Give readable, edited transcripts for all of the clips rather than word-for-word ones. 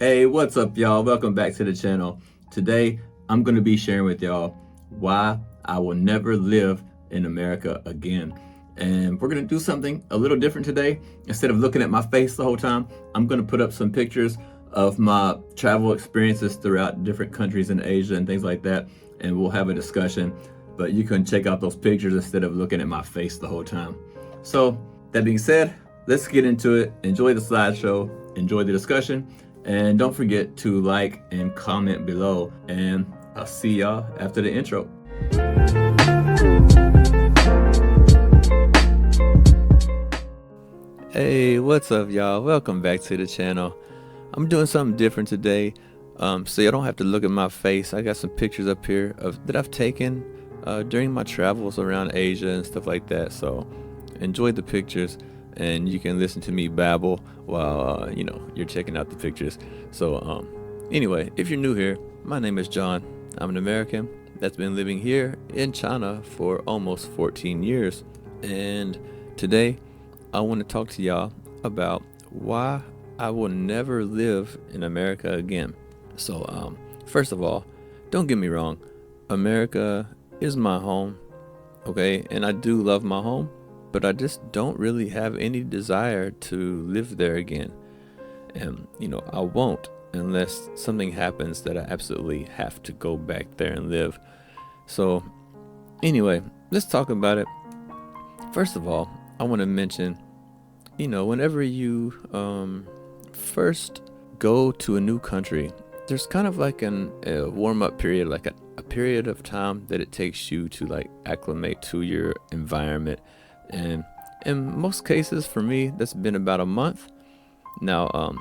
Hey, what's up, y'all? Welcome back to the channel. Today, I'm going to be sharing with y'all why I will never live in America again. And we're going to do something a little different today. Instead of looking at my face the whole time, I'm going to put up some pictures of my travel experiences throughout different countries in Asia and things like that. And we'll have a discussion. But you can check out those pictures instead of looking at my face the whole time. So, that being said, let's get into it. Enjoy the slideshow. Enjoy the discussion. And don't forget to like and comment below. And I'll see y'all after the intro. Hey, what's up, y'all? Welcome back to the channel. I'm doing something different today, so you don't have to look at my face. I got some pictures up here that I've taken during my travels around Asia and stuff like that. So enjoy the pictures, and you can listen to me babble while you're checking out the pictures. So anyway, if you're new here, my name is John. I'm an American that's been living here in China for almost 14 years, and today I want to talk to y'all about why I will never live in America again. So first of all, don't get me wrong, America is my home, okay, and I do love my home, but I just don't really have any desire to live there again. And I won't unless something happens that I absolutely have to go back there and live. So anyway, let's talk about it. First of all, I want to mention, whenever you first go to a new country, there's kind of like a warm-up period, like a period of time that it takes you to like acclimate to your environment. And in most cases, for me, that's been about a month. Now,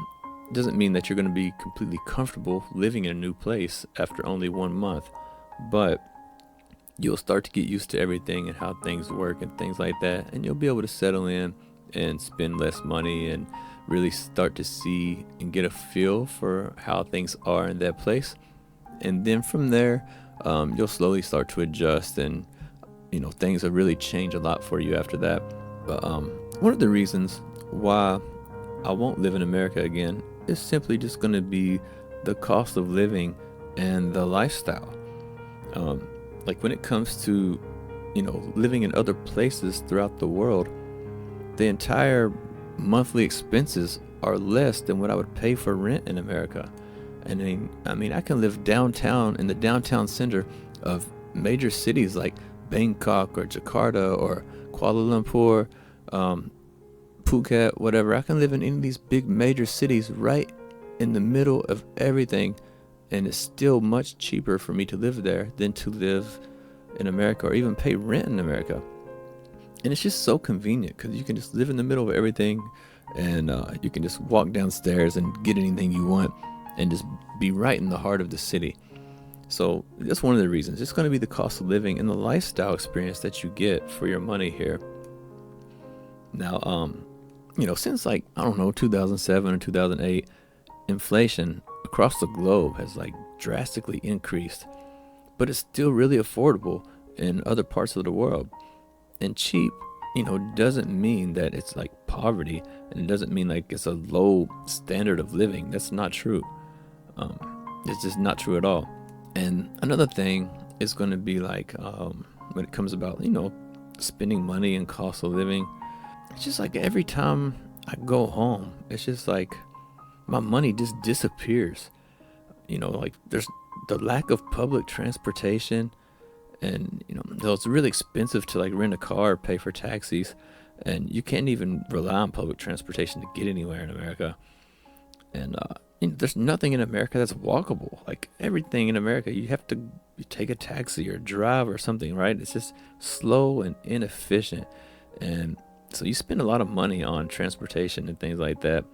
doesn't mean that you're going to be completely comfortable living in a new place after only 1 month, but you'll start to get used to everything and how things work and things like that, and you'll be able to settle in and spend less money and really start to see and get a feel for how things are in that place. And then from there, you'll slowly start to adjust, and things will really change a lot for you after that. But one of the reasons why I won't live in America again is simply just going to be the cost of living and the lifestyle. Like when it comes to living in other places throughout the world, the entire monthly expenses are less than what I would pay for rent in America. And I mean, I can live downtown in the downtown center of major cities like Bangkok or Jakarta or Kuala Lumpur, Phuket, whatever. I can live in any of these big major cities right in the middle of everything, and it's still much cheaper for me to live there than to live in America or even pay rent in America. And it's just so convenient because you can just live in the middle of everything, and you can just walk downstairs and get anything you want and just be right in the heart of the city. So that's one of the reasons. It's going to be the cost of living and the lifestyle experience that you get for your money here. Now, since 2007 or 2008, inflation across the globe has drastically increased, but it's still really affordable in other parts of the world. And cheap, doesn't mean that it's like poverty, and it doesn't mean like it's a low standard of living. That's not true. It's just not true at all. And another thing is going to be when it comes about, spending money and cost of living, it's just like every time I go home, it's just like my money just disappears. There's the lack of public transportation, and though it's really expensive to rent a car or pay for taxis, and you can't even rely on public transportation to get anywhere in America. And there's nothing in America that's walkable. Like everything in America, you take a taxi or drive or something, right? It's just slow and inefficient, and so you spend a lot of money on transportation and things like that.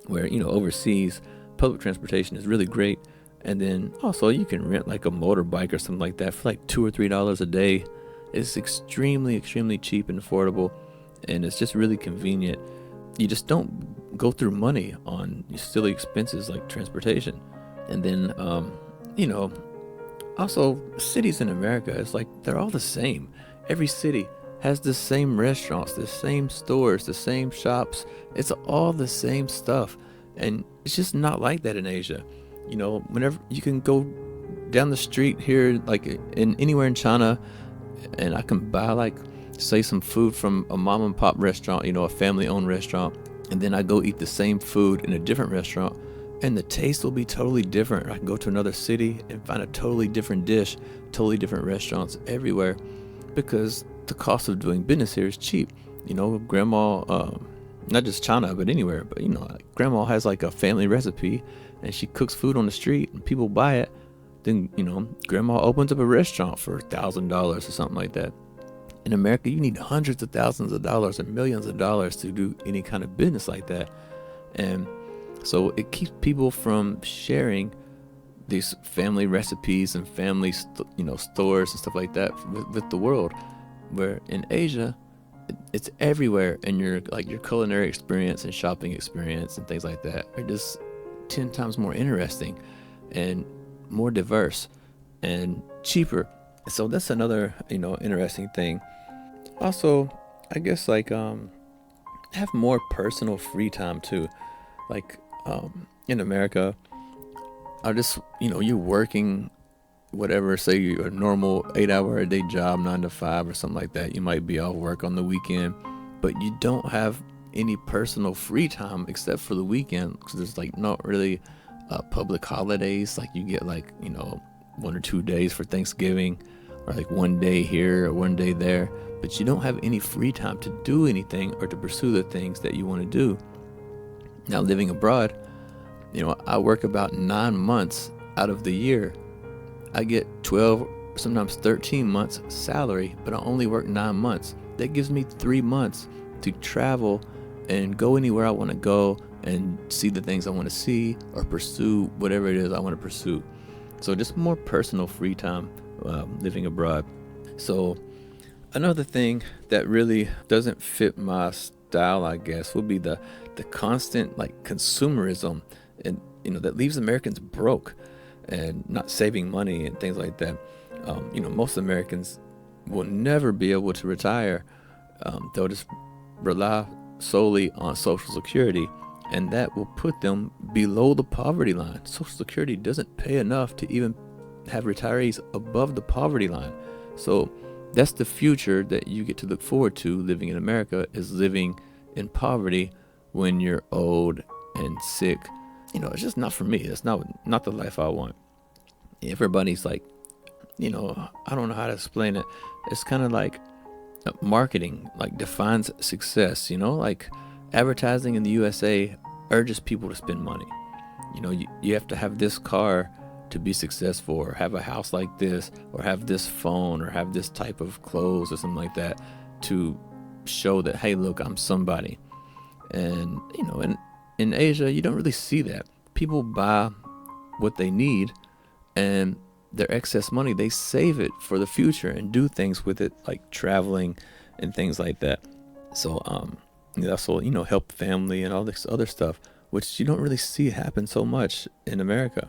Where overseas, public transportation is really great. And then also you can rent like a motorbike or something like that for like $2 or $3 a day. It's extremely, extremely cheap and affordable, and it's just really convenient. You just don't go through money on silly expenses like transportation. And then, also cities in America, it's like they're all the same. Every city has the same restaurants, the same stores, the same shops. It's all the same stuff. And it's just not like that in Asia. Whenever you can go down the street here, like in anywhere in China, and I can buy, like, say, some food from a mom and pop restaurant, a family owned restaurant, and then I go eat the same food in a different restaurant, and the taste will be totally different. I can go to another city and find a totally different dish, totally different restaurants everywhere, because the cost of doing business here is cheap. Grandma, not just China, but anywhere, but like grandma has like a family recipe, and she cooks food on the street and people buy it. Then grandma opens up a restaurant for $1,000 or something like that. In America, you need hundreds of thousands of dollars or millions of dollars to do any kind of business like that. And so it keeps people from sharing these family recipes and family stores and stuff like that with the world. Where in Asia, it's everywhere, and your culinary experience and shopping experience and things like that are just 10 times more interesting and more diverse and cheaper. So that's another interesting thing. Also, I guess have more personal free time too. Like in America, I just you're working whatever, say a normal 8-hour a day job, 9 to 5 or something like that. You might be off work on the weekend, but you don't have any personal free time except for the weekend, because there's not really public holidays. Like you get 1 or 2 days for Thanksgiving, or 1 day here or 1 day there, but you don't have any free time to do anything or to pursue the things that you want to do. Now, living abroad, I work about 9 months out of the year. I get 12, sometimes 13 months salary, but I only work 9 months. That gives me 3 months to travel and go anywhere I want to go and see the things I want to see or pursue whatever it is I want to pursue. So just more personal free time living abroad. So another thing that really doesn't fit my style, I guess, would be the constant consumerism, and that leaves Americans broke and not saving money and things like that. Most Americans will never be able to retire. They'll just rely solely on Social Security, and that will put them below the poverty line. Social Security doesn't pay enough to even have retirees above the poverty line. So that's the future that you get to look forward to living in America, is living in poverty when you're old and sick. It's just not for me. It's not the life I want. Everybody's I don't know how to explain it. It's kind of like marketing defines success. Advertising in the USA urges people to spend money. You have to have this car to be successful, or have a house like this, or have this phone, or have this type of clothes or something like that to show that, hey, look, I'm somebody. And in Asia, you don't really see that. People buy what they need, and their excess money, they save it for the future and do things with it, like traveling and things like that. So also help family and all this other stuff, which you don't really see happen so much in America.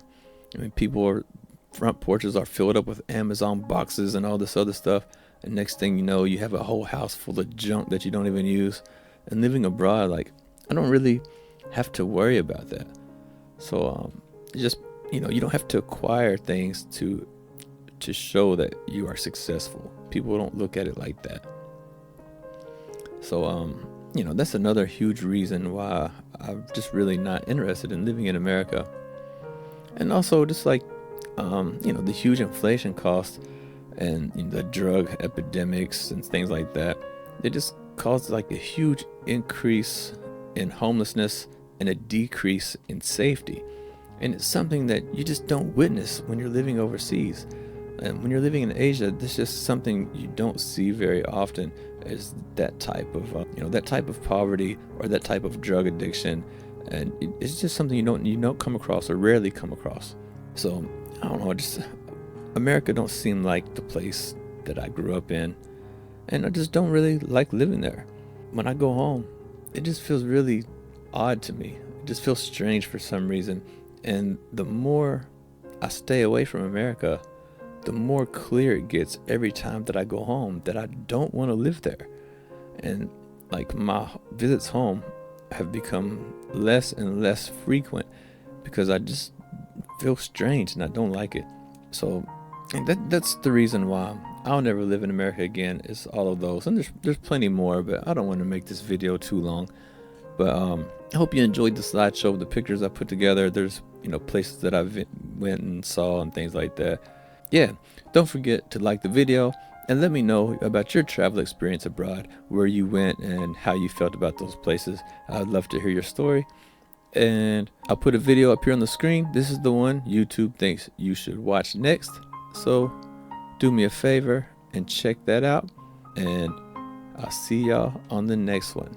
Front porches are filled up with Amazon boxes and all this other stuff, and next thing you know, you have a whole house full of junk that you don't even use. And living abroad, I don't really have to worry about that. So just you don't have to acquire things to show that you are successful. People don't look at it like that. So that's another huge reason why I'm just really not interested in living in America. And also just the huge inflation costs and the drug epidemics and things like that, it just caused a huge increase in homelessness and a decrease in safety. And it's something that you just don't witness when you're living overseas. And when you're living in Asia, this is just something you don't see very often, is that type of poverty or that type of drug addiction. And it's just something you don't come across, or rarely come across. So I don't know, America don't seem like the place that I grew up in, and I just don't really like living there. When I go home, it just feels really odd to me. It just feels strange for some reason. And the more I stay away from America, the more clear it gets every time that I go home that I don't want to live there. And my visits home have become less and less frequent because I just feel strange and I don't like it. So that's the reason why I'll never live in America again, is all of those. And there's plenty more, but I don't want to make this video too long. But I hope you enjoyed the slideshow of the pictures I put together. There's places that I went and saw and things like that. Yeah, don't forget to like the video and let me know about your travel experience abroad, where you went and how you felt about those places. I'd love to hear your story. And I'll put a video up here on the screen. This is the one YouTube thinks you should watch next. So do me a favor and check that out. And I'll see y'all on the next one.